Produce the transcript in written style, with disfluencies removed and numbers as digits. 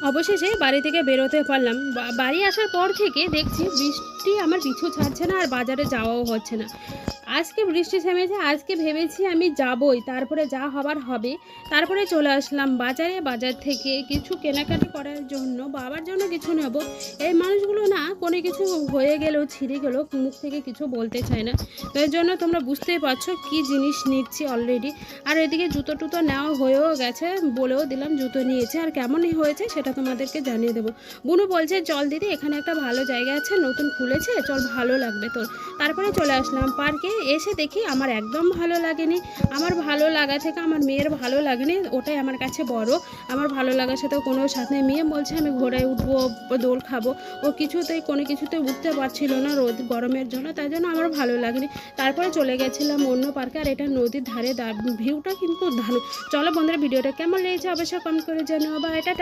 অবশেষে বাড়ি থেকে বেরোতে পারলাম। বাড়ি আসার পর থেকে দেখছি বৃষ্টি আমার পিছু ছাড়ছে না, আর বাজারে যাওয়াও হচ্ছে না। আজকে বৃষ্টি থেমেছে, আজকে ভেবেছি আমি যাবই, তারপরে যা হবার হবে। তারপরে চলে আসলাম বাজারে, বাজার থেকে কিছু কেনাকাটা করার জন্য, বাবার জন্য কিছু নেব। এই মানুষগুলো না কোনো কিছু হয়ে গেলেও ছিঁড়ে গেলেও মুখ থেকে কিছু বলতে চায় না। তো এর জন্য তোমরা বুঝতেই পারছো কী জিনিস নিচ্ছি অলরেডি। আর এদিকে জুতো টুতো নেওয়া হয়েও গেছে, বলেও দিলাম জুতো নিয়েছে, আর কেমনই হয়েছে সেটা তোমাদেরকে জানিয়ে দেবো। বুনু বলছে চল দিদি, এখানে একটা ভালো জায়গা আছে, নতুন খুলেছে, চল ভালো লাগবে তোর। তারপরে চলে আসলাম পার্কে। এসে দেখি আমার একদম ভালো লাগেনি। আমার ভালো লাগা থেকে আমার মেয়ের ভালো লাগেনি, ওটাই আমার কাছে বড়। আমার ভালো লাগার সাথে কোনো সাথে মেয়ে বলছে আমি ঘোড়ায় উঠবো, দোল খাবো, ও কিছুতেই কোনো কিছুতে উঠতে পারছিল না রোদ গরমের জন্য, তাই জন্য আমার ভালো লাগেনি। তারপরে চলে গেছিলাম অন্য পার্কে, আর এটা নদীর ধারে ভিউটা কিন্তু দারুণ। চলো বন্ধুরা, ভিডিওটা কেমন লেগেছে অবশ্যই কমেন্ট করে জানিও। বা এটা